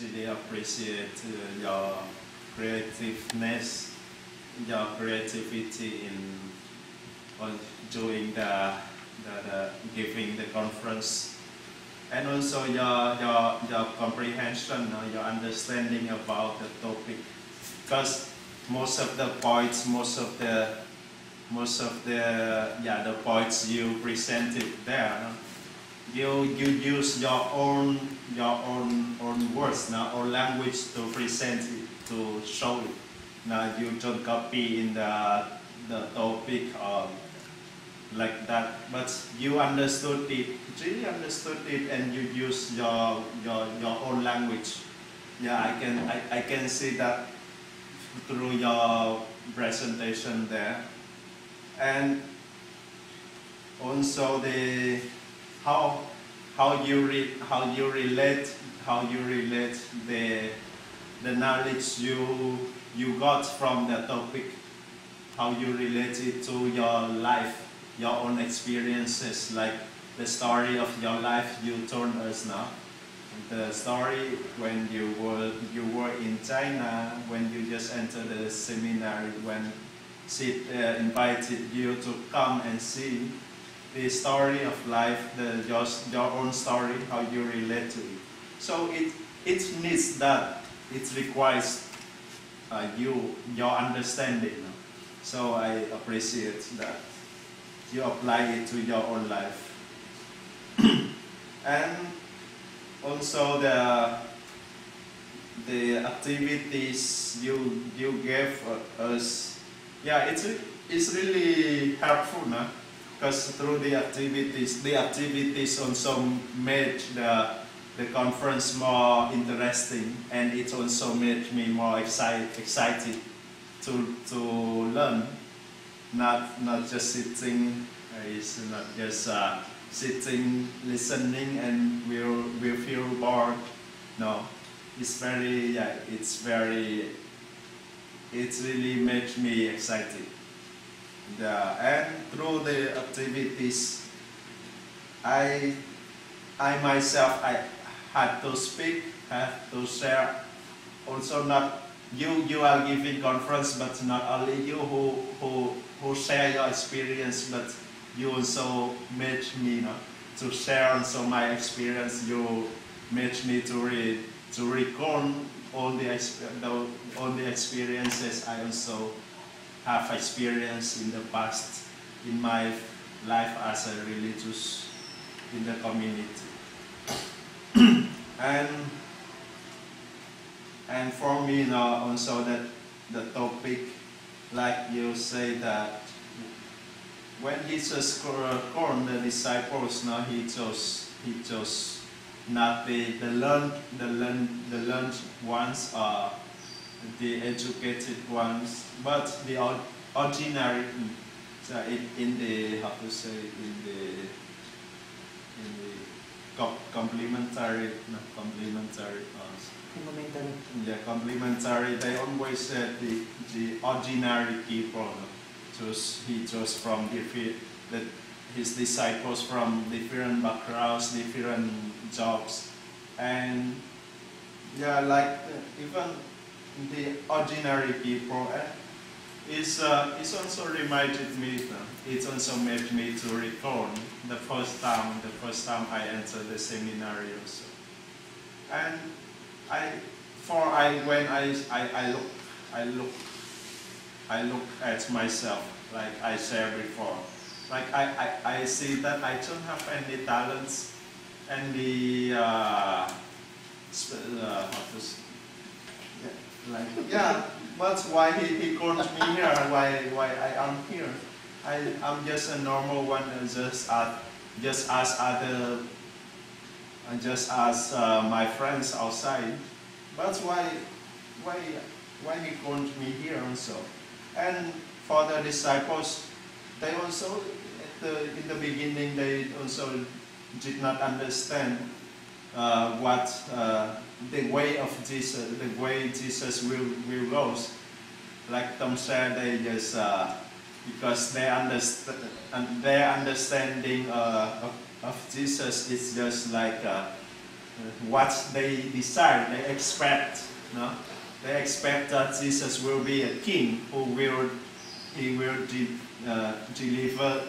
really appreciate your creativeness, your creativity in on doing the giving the conference, and also your comprehension, your understanding about the topic, because most of the points, the points you presented there, you use your own words now, or language to present it, to show it. Now you don't copy in the topic like that, but you understood it, really understood it, and you use your own language. Yeah, I can see that through your presentation there, and also the how you relate the knowledge you got from the topic, how you relate it to your life, your own experiences, like the story of your life you told us now. The story when you were in China, when you just entered the seminary, when she invited you to come and see the story of life, your own story, how you relate to it. So it needs that, it requires your understanding. So I appreciate that you apply it to your own life. And also the activities you gave us, yeah, it's really helpful, no? Because through the activities also made the conference more interesting, and it also made me more excited to learn. Not just sitting, it's not just sitting, listening, and we'll feel bored. No, it really makes me excited. And through the activities, I myself, I had to speak, had to share. Also, not you are giving conference, but not only you who share your experience, but you also made me, to share also my experience. You made me to recall all the experiences I also have experienced in the past in my life as a religious in the community. and for me also that the topic, like you say, that when Jesus called the disciples, he chose not the learned ones or the educated ones, but the ordinary. So in the complementary. Yeah, complementary. They always said the ordinary people. He chose from his disciples from different backgrounds, different jobs, and yeah, like even the ordinary people. It's also reminded me. It also made me to recall the first time I entered the seminary also. And when I look at myself, like I said before. Like I see that I don't have any talents, any but why he called me here? Why I am here? I'm just a normal one, and just as my friends outside. But why he called me here also? And for the disciples, they also in the beginning they also did not understand what the way of Jesus, the way Jesus will go. Like Tom said, they just because their understanding of Jesus is just like what they desire, they expect. No? They expect that Jesus will be a king who will deliver,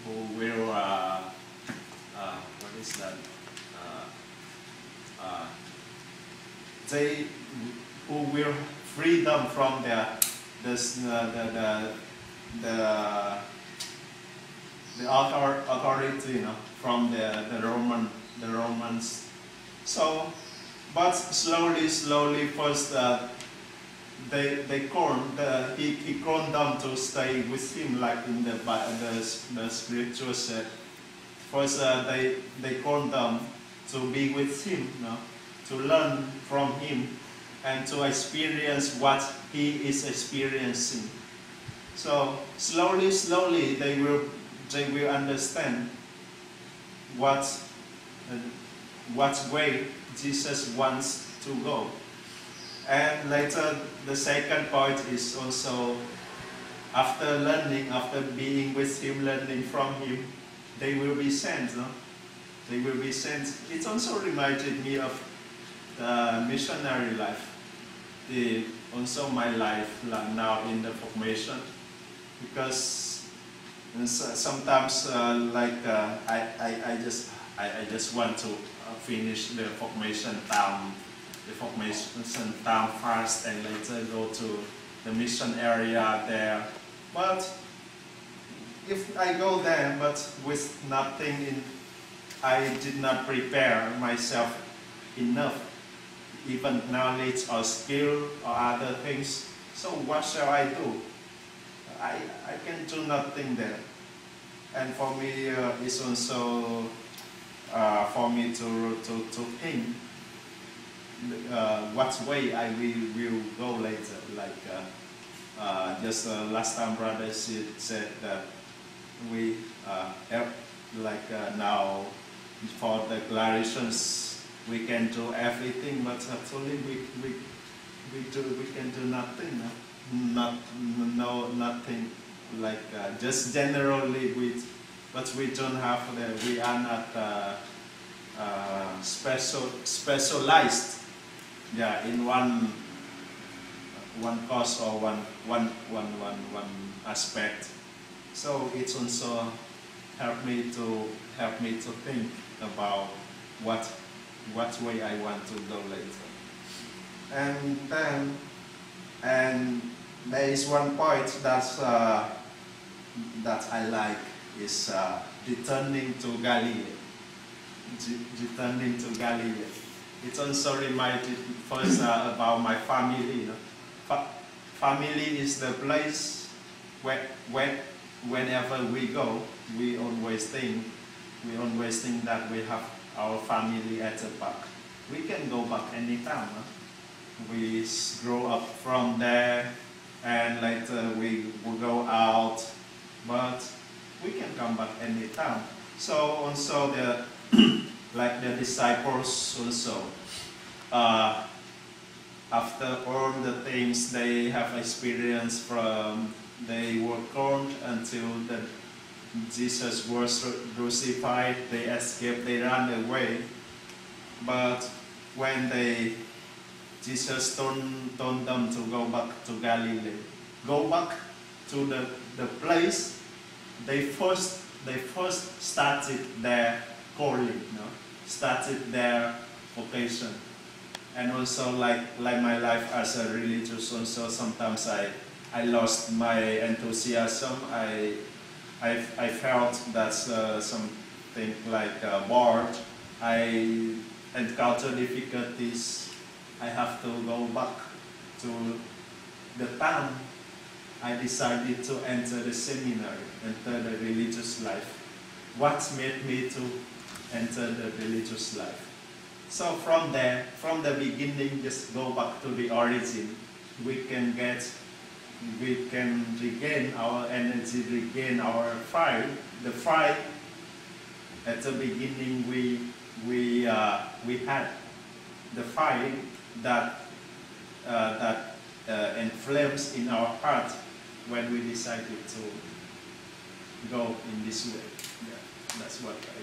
who will what is that? They who will free them from the authority, you know, from the Romans. So, but slowly, first he called them to stay with him, like in the scripture said. First, they called them to be with him, you know, to learn from him and to experience what he is experiencing. So slowly they will understand what way Jesus wants to go. And later the second point is also after learning, after being with him, learning from him, they will be sent. No? They will be sent. It also reminded me of the missionary life. Also my life now in the formation, because sometimes I just want to finish the formation term fast and later go to the mission area there. But if I go there but with nothing I did not prepare myself enough, even knowledge or skill or other things. So what shall I do? I can do nothing there. And for me, it's also for me to think what way I will go later. Like just last time brother said that we now for declarations we can do everything, but actually we can do nothing. Nothing like just generally but we don't have we are not specialized, yeah, in one course or one aspect. So it's also helped me to think about what way I want to go later. And there is one point that I like is returning to Galilee. Returning to Galilee. It also reminded first about my family. You know? Family is the place whenever we go, we always think that we have our family at the back. We can go back anytime. Huh? We grow up from there, and later we will go out, but we can come back anytime. So also like the disciples also, after all the things they have experienced from they were called until Jesus was crucified, they escaped, they ran away. But when Jesus told them to go back to Galilee, go back to the place they first started their calling, no? Started their vocation. And also like my life as a religious, also sometimes I lost my enthusiasm. I felt that's something like bored. I encounter difficulties. I have to go back to the town. I decided to enter the seminary, enter the religious life. What made me to enter the religious life? So from there, from the beginning, just go back to the origin. We can regain our energy, regain our fire. The fire at the beginning we had the fire that inflames in our heart when we decided to go in this way. Yeah, that's what I